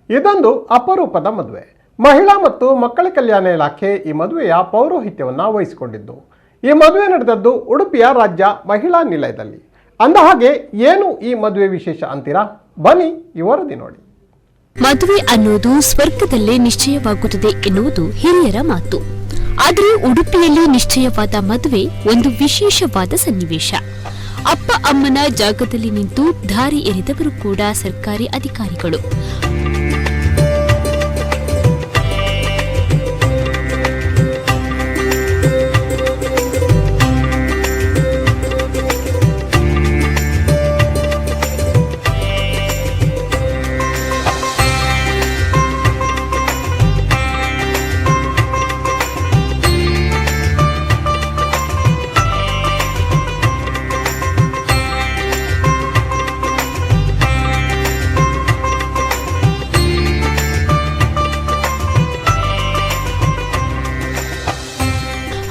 ಇದೊಂದು ಅಪರೂಪದ ಮದುವೆ. ಮಹಿಳಾ ಮತ್ತು ಮಕ್ಕಳ ಕಲ್ಯಾಣ ಇಲಾಖೆ ಈ ಮದುವೆಯ ಪೌರೋಹಿತ್ಯವನ್ನು ವಹಿಸಿಕೊಂಡಿದ್ದು. ಈ ಮದುವೆ ನಡೆದದ್ದು ಉಡುಪಿಯ ರಾಜ್ಯ ಮಹಿಳಾ ನಿಲಯದಲ್ಲಿ. ಅಂದಹಾಗೆ ಏನು ಈ ಮದುವೆ ವಿಶೇಷ ಅಂತೀರಾ? ಬನ್ನಿ ಈ ವರದಿ ನೋಡಿ. ಮದುವೆ ಅನ್ನೋದು ಸ್ವರ್ಗದಲ್ಲೇ ನಿಶ್ಚಯವಾಗುತ್ತದೆ ಎನ್ನುವುದು ಹಿರಿಯರ ಮಾತು. ಆದರೆ ಉಡುಪಿಯಲ್ಲಿ ನಿಶ್ಚಯವಾದ ಮದುವೆ ಒಂದು ವಿಶೇಷವಾದ ಸನ್ನಿವೇಶ. ಅಪ್ಪ ಅಮ್ಮನ ಜಾಗದಲ್ಲಿ ನಿಂತು ದಾರಿ ಎರೆದವರು ಕೂಡ ಸರ್ಕಾರಿ ಅಧಿಕಾರಿಗಳು.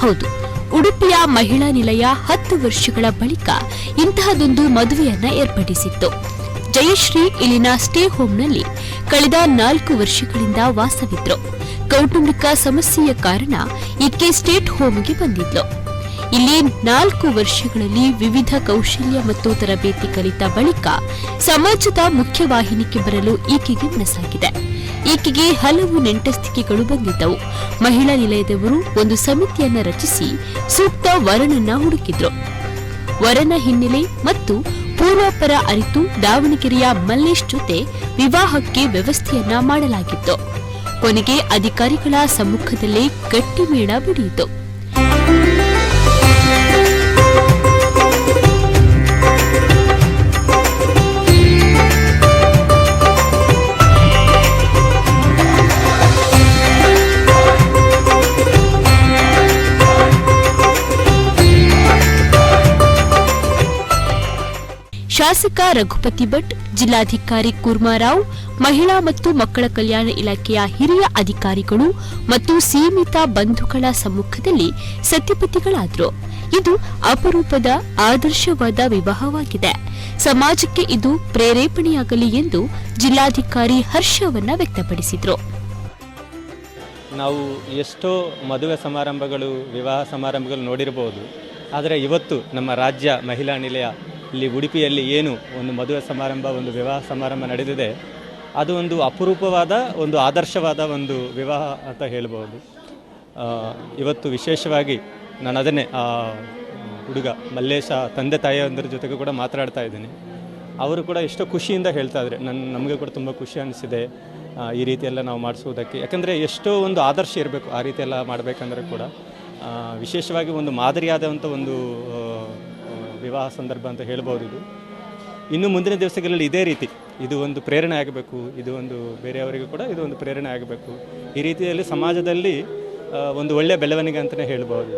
ಹೌದು, ಉಡುಪಿಯ ಮಹಿಳಾ ನಿಲಯ 10 ವರ್ಷಗಳ ಬಳಿಕ ಇಂತಹದೊಂದು ಮದುವೆಯನ್ನ ಏರ್ಪಡಿಸಿತ್ತು. ಜಯಶ್ರೀ ಇಲ್ಲಿನ ಸ್ಟೇ ಹೋಂನಲ್ಲಿ ಕಳೆದ 4 ವರ್ಷಗಳಿಂದ ವಾಸವಿದ್ರು. ಕೌಟುಂಬಿಕ ಸಮಸ್ಯೆಯ ಕಾರಣ ಈಕೆ ಸ್ಟೇಟ್ ಹೋಮ್ಗೆ ಬಂದಿದ್ಲು. ಇಲ್ಲಿ 4 ವರ್ಷಗಳಲ್ಲಿ ವಿವಿಧ ಕೌಶಲ್ಯ ಮತ್ತು ತರಬೇತಿ ಕಲಿತ ಬಳಿಕ ಸಮಾಜದ ಮುಖ್ಯವಾಹಿನಿಗೆ ಬರಲು ಈಕೆಗೆ ಮನಸ್ಸಾಗಿದೆ. ಈಕೆಗೆ ಹಲವು ನೆಂಟಸ್ತಿಕೆಗಳು ಬಂದಿದ್ದವು. ಮಹಿಳಾ ನಿಲಯದವರು ಒಂದು ಸಮಿತಿಯನ್ನ ರಚಿಸಿ ಸೂಕ್ತ ವರನನ್ನ ಹುಡುಕಿದ್ರು. ವರನ ಹಿನ್ನೆಲೆ ಮತ್ತು ಪೂರ್ವಾಪರ ಅರಿತು ದಾವಣಗೆರೆಯ ಮಲ್ಲೇಶ್ ಜೊತೆ ವಿವಾಹಕ್ಕೆ ವ್ಯವಸ್ಥೆಯನ್ನ ಮಾಡಲಾಗಿತ್ತು. ಕೊನೆಗೆ ಅಧಿಕಾರಿಗಳ ಸಮ್ಮುಖದಲ್ಲೇ ಗಟ್ಟಿಮೇಳ ಬಡಿಯಿತು. ಶಾಸಕ ರಘುಪತಿ ಭಟ್, ಜಿಲ್ಲಾಧಿಕಾರಿ ಕೂರ್ಮಾರಾವ್, ಮಹಿಳಾ ಮತ್ತು ಮಕ್ಕಳ ಕಲ್ಯಾಣ ಇಲಾಖೆಯ ಹಿರಿಯ ಅಧಿಕಾರಿಗಳು ಮತ್ತು ಸೀಮಿತ ಬಂಧುಗಳ ಸಮ್ಮುಖದಲ್ಲಿ ಸತ್ಯಪತಿಗಳಾದರು. ಇದು ಅಪರೂಪದ ಆದರ್ಶವಾದ ವಿವಾಹವಾಗಿದೆ. ಸಮಾಜಕ್ಕೆ ಇದು ಪ್ರೇರೇಪಣೆಯಾಗಲಿ ಎಂದು ಜಿಲ್ಲಾಧಿಕಾರಿ ಹರ್ಷವನ್ನ ವ್ಯಕ್ತಪಡಿಸಿದರು. ನಾವು ಎಷ್ಟೋ ಮದುವೆ ಸಮಾರಂಭಗಳು, ವಿವಾಹ ಸಮಾರಂಭಗಳು ನೋಡಿರಬಹುದು. ಆದರೆ ಇವತ್ತು ನಮ್ಮ ರಾಜ್ಯ ಮಹಿಳಾ ನಿಲಯ ಇಲ್ಲಿ ಉಡುಪಿಯಲ್ಲಿ ಏನು ಒಂದು ಮದುವೆ ಸಮಾರಂಭ, ಒಂದು ವಿವಾಹ ಸಮಾರಂಭ ನಡೆದಿದೆ, ಅದು ಒಂದು ಅಪರೂಪವಾದ, ಒಂದು ಆದರ್ಶವಾದ ಒಂದು ವಿವಾಹ ಅಂತ ಹೇಳ್ಬೋದು. ಇವತ್ತು ವಿಶೇಷವಾಗಿ ನಾನು ಅದನ್ನೇ ಹುಡುಗ ಮಲ್ಲೇಶ ತಂದೆ ತಾಯಿಯಂದ್ರ ಜೊತೆಗೂ ಕೂಡ ಮಾತಾಡ್ತಾ ಇದ್ದೀನಿ. ಅವರು ಕೂಡ ಎಷ್ಟೋ ಖುಷಿಯಿಂದ ಹೇಳ್ತಾ ಇದ್ದಾರೆ. ನಮಗೆ ಕೂಡ ತುಂಬ ಖುಷಿ ಅನಿಸಿದೆ ಈ ರೀತಿಯೆಲ್ಲ ನಾವು ಮಾಡಿಸುವುದಕ್ಕೆ. ಯಾಕಂದರೆ ಎಷ್ಟೋ ಒಂದು ಆದರ್ಶ ಇರಬೇಕು ಆ ರೀತಿಯೆಲ್ಲ ಮಾಡಬೇಕಂದ್ರೆ ಕೂಡ. ವಿಶೇಷವಾಗಿ ಒಂದು ಮಾದರಿಯಾದಂಥ ಒಂದು ವಿವಾಹ ಸಂದರ್ಭ ಅಂತ ಹೇಳ್ಬೋದು. ಇದು ಇನ್ನು ಮುಂದಿನ ದಿವಸಗಳಲ್ಲಿ ಇದೇ ರೀತಿ ಇದು ಒಂದು ಪ್ರೇರಣೆ ಆಗಬೇಕು. ಇದು ಒಂದು ಬೇರೆಯವರಿಗೂ ಕೂಡ ಇದು ಒಂದು ಪ್ರೇರಣೆ ಆಗಬೇಕು. ಈ ರೀತಿಯಲ್ಲಿ ಸಮಾಜದಲ್ಲಿ ಒಂದು ಒಳ್ಳೆಯ ಬೆಳವಣಿಗೆ ಅಂತಲೇ ಹೇಳ್ಬೋದು.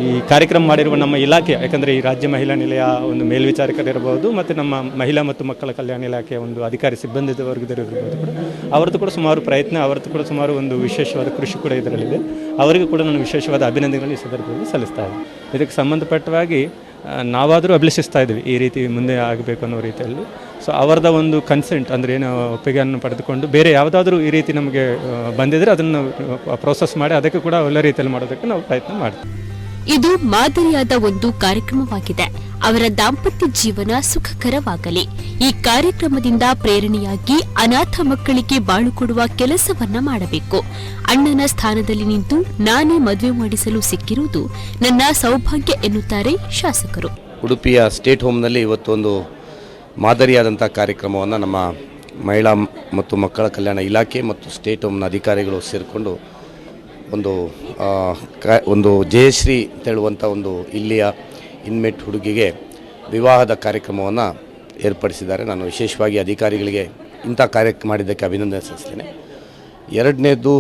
ಈ ಕಾರ್ಯಕ್ರಮ ಮಾಡಿರುವ ನಮ್ಮ ಇಲಾಖೆ, ಯಾಕಂದರೆ ಈ ರಾಜ್ಯ ಮಹಿಳಾ ನಿಲಯ ಒಂದು ಮೇಲ್ವಿಚಾರಕರಿರ್ಬೋದು ಮತ್ತು ನಮ್ಮ ಮಹಿಳಾ ಮತ್ತು ಮಕ್ಕಳ ಕಲ್ಯಾಣ ಇಲಾಖೆಯ ಒಂದು ಅಧಿಕಾರಿ ಸಿಬ್ಬಂದಿ ವರ್ಗದವರಿರ್ಬೋದು ಕೂಡ, ಅವರದ್ದು ಕೂಡ ಸುಮಾರು ಪ್ರಯತ್ನ, ಅವರದ್ದು ಕೂಡ ಸುಮಾರು ಒಂದು ವಿಶೇಷವಾದ ಕೃಷಿ ಕೂಡ ಇದರಲ್ಲಿದೆ. ಅವರಿಗೂ ಕೂಡ ನಾನು ವಿಶೇಷವಾದ ಅಭಿನಂದನೆಗಳನ್ನು ಈ ಸಂದರ್ಭದಲ್ಲಿ ಸಲ್ಲಿಸ್ತಾ ಇದ್ದೀನಿ. ಇದಕ್ಕೆ ಸಂಬಂಧಪಟ್ಟವಾಗಿ ನಾವಾದರೂ ಅಭಿಲಷಿಸ್ತಾ ಇದ್ವಿ ಈ ರೀತಿ ಮುಂದೆ ಆಗಬೇಕು ಅನ್ನೋ ರೀತಿಯಲ್ಲಿ. ಸೊ ಅವರದ ಒಂದು ಕನ್ಸೆಂಟ್ ಅಂದರೆ ಏನು ಒಪ್ಪಿಗೆಯನ್ನು ಪಡೆದುಕೊಂಡು ಬೇರೆ ಯಾವುದಾದ್ರೂ ಈ ರೀತಿ ನಮಗೆ ಬಂದಿದ್ದರೆ ಅದನ್ನು ಪ್ರೋಸೆಸ್ ಮಾಡಿ ಅದಕ್ಕೆ ಕೂಡ ಒಳ್ಳೆ ರೀತಿಯಲ್ಲಿ ಮಾಡೋದಕ್ಕೆ ನಾವು ಪ್ರಯತ್ನ ಮಾಡ್ತೀವಿ. ಇದು ಮಾದರಿಯಾದ ಒಂದು ಕಾರ್ಯಕ್ರಮವಾಗಿದೆ. ಅವರ ದಾಂಪತ್ಯ ಜೀವನ ಸುಖಕರವಾಗಲಿ. ಈ ಕಾರ್ಯಕ್ರಮದಿಂದ ಪ್ರೇರಣೆಯಾಗಿ ಅನಾಥ ಮಕ್ಕಳಿಗೆ ಬಾಳು ಕೊಡುವ ಕೆಲಸವನ್ನ ಮಾಡಬೇಕು. ಅಣ್ಣನ ಸ್ಥಾನದಲ್ಲಿ ನಿಂತು ನಾನೇ ಮದುವೆ ಮಾಡಿಸಲು ಸಿಕ್ಕಿರುವುದು ನನ್ನ ಸೌಭಾಗ್ಯ ಎನ್ನುತ್ತಾರೆ ಶಾಸಕರು. ಉಡುಪಿಯ ಸ್ಟೇಟ್ ಹೋಮ್ನಲ್ಲಿ ಇವತ್ತೊಂದು ಮಾದರಿಯಾದಂಥ ಕಾರ್ಯಕ್ರಮವನ್ನು ನಮ್ಮ ಮಹಿಳಾ ಮತ್ತು ಮಕ್ಕಳ ಕಲ್ಯಾಣ ಇಲಾಖೆ ಮತ್ತು ಸ್ಟೇಟ್ ಹೋಮ್ನ ಅಧಿಕಾರಿಗಳು ಸೇರಿಕೊಂಡು ಒಂದು ಜಯಶ್ರೀ ಅಂತೇಳುವಂಥ ಒಂದು ಇಲ್ಲಿಯ ಇನ್ಮೇಟ್ ಹುಡುಗಿಗೆ ವಿವಾಹದ ಕಾರ್ಯಕ್ರಮವನ್ನು ಏರ್ಪಡಿಸಿದ್ದಾರೆ. ನಾನು ವಿಶೇಷವಾಗಿ ಅಧಿಕಾರಿಗಳಿಗೆ ಇಂಥ ಕಾರ್ಯ ಮಾಡಿದ್ದಕ್ಕೆ ಅಭಿನಂದನೆ ಸಲ್ಲಿಸ್ತೇನೆ. ಎರಡನೇದು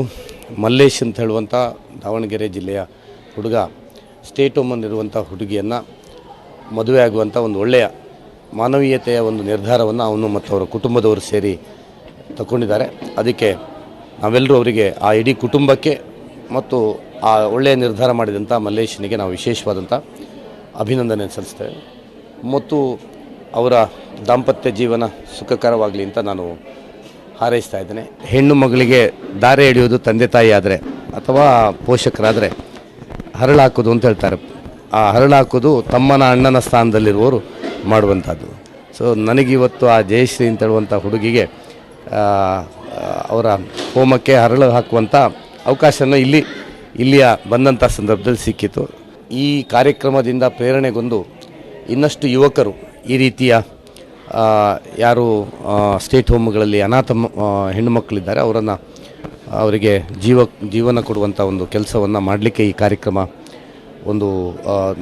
ಮಲ್ಲೇಶ್ ಅಂತ ಹೇಳುವಂಥ ದಾವಣಗೆರೆ ಜಿಲ್ಲೆಯ ಹುಡುಗ ಸ್ಟೇಟ್ ಹೋಮಲ್ಲಿರುವಂಥ ಹುಡುಗಿಯನ್ನು ಮದುವೆ ಆಗುವಂಥ ಒಂದು ಒಳ್ಳೆಯ ಮಾನವೀಯತೆಯ ಒಂದು ನಿರ್ಧಾರವನ್ನು ಅವನು ಮತ್ತು ಅವರ ಕುಟುಂಬದವರು ಸೇರಿ ತಗೊಂಡಿದ್ದಾರೆ. ಅದಕ್ಕೆ ನಾವೆಲ್ಲರೂ ಅವರಿಗೆ, ಆ ಇಡೀ ಕುಟುಂಬಕ್ಕೆ ಮತ್ತು ಆ ಒಳ್ಳೆಯ ನಿರ್ಧಾರ ಮಾಡಿದಂಥ ಮಲ್ಲೇಶನಿಗೆ ನಾವು ವಿಶೇಷವಾದಂಥ ಅಭಿನಂದನೆ ಸಲ್ಲಿಸ್ತೇವೆ. ಮತ್ತು ಅವರ ದಾಂಪತ್ಯ ಜೀವನ ಸುಖಕರವಾಗಲಿ ಅಂತ ನಾನು ಹಾರೈಸ್ತಾ ಇದ್ದೇನೆ. ಹೆಣ್ಣು ಮಗಳಿಗೆ ದಾರೆ ಎಳೆಯೋದು ತಂದೆ ತಾಯಿ ಆದರೆ ಅಥವಾ ಪೋಷಕರಾದರೆ ಹರಳು ಹಾಕೋದು ಅಂತ ಹೇಳ್ತಾರೆ. ಆ ಹರಳು ಹಾಕೋದು ತಮ್ಮನ ಅಣ್ಣನ ಸ್ಥಾನದಲ್ಲಿರುವವರು ಮಾಡುವಂಥದ್ದು. ಸೊ ನನಗಿವತ್ತು ಆ ಜಯಶ್ರೀ ಅಂತ ಹೇಳುವಂಥ ಹುಡುಗಿಗೆ ಅವರ ಹೋಮಕ್ಕೆ ಹರಳು ಹಾಕುವಂಥ ಅವಕಾಶನ ಇಲ್ಲಿಯ ಬಂದಂಥ ಸಂದರ್ಭದಲ್ಲಿ ಸಿಕ್ಕಿತು. ಈ ಕಾರ್ಯಕ್ರಮದಿಂದ ಪ್ರೇರಣೆಗೊಂಡು ಇನ್ನಷ್ಟು ಯುವಕರು ಈ ರೀತಿಯ ಯಾರು ಸ್ಟೇಟ್ ಹೋಮ್ಗಳಲ್ಲಿ ಅನಾಥ ಹೆಣ್ಣು ಮಕ್ಕಳಿದ್ದಾರೆ ಅವರಿಗೆ ಜೀವನ ಕೊಡುವಂಥ ಒಂದು ಕೆಲಸವನ್ನು ಮಾಡಲಿಕ್ಕೆ ಈ ಕಾರ್ಯಕ್ರಮ ಒಂದು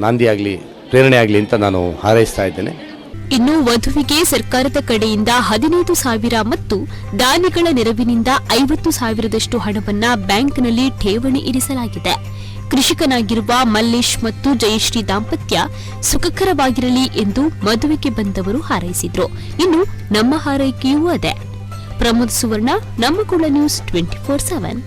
ನಾಂದಿಯಾಗಲಿ, ಪ್ರೇರಣೆ ಆಗಲಿ ಅಂತ ನಾನು ಹಾರೈಸ್ತಾ ಇದ್ದೇನೆ. ಇನ್ನು ವಧುವಿಗೆ ಸರ್ಕಾರದ ಕಡೆಯಿಂದ 15,000 ಮತ್ತು ದಾನಿಗಳ ನೆರವಿನಿಂದ 50,000ದಷ್ಟು ಹಣವನ್ನ ಬ್ಯಾಂಕ್ನಲ್ಲಿ ಠೇವಣಿ ಇರಿಸಲಾಗಿದೆ. ಕೃಷಿಕನಾಗಿರುವ ಮಲ್ಲೇಶ್ ಮತ್ತು ಜಯಶ್ರೀ ದಾಂಪತ್ಯ ಸುಖಕರವಾಗಿರಲಿ ಎಂದು ಮದುವೆಗೆ ಬಂದವರು ಹಾರೈಸಿದ್ರು. ಇನ್ನು ನಮ್ಮ ಹಾರೈಕೆಯೂ ಅದೇ. ಪ್ರಮೋದ್ ಸುವರ್ಣ, ನಮ್ಮ ಕುಳ ನ್ಯೂಸ್ 24/7.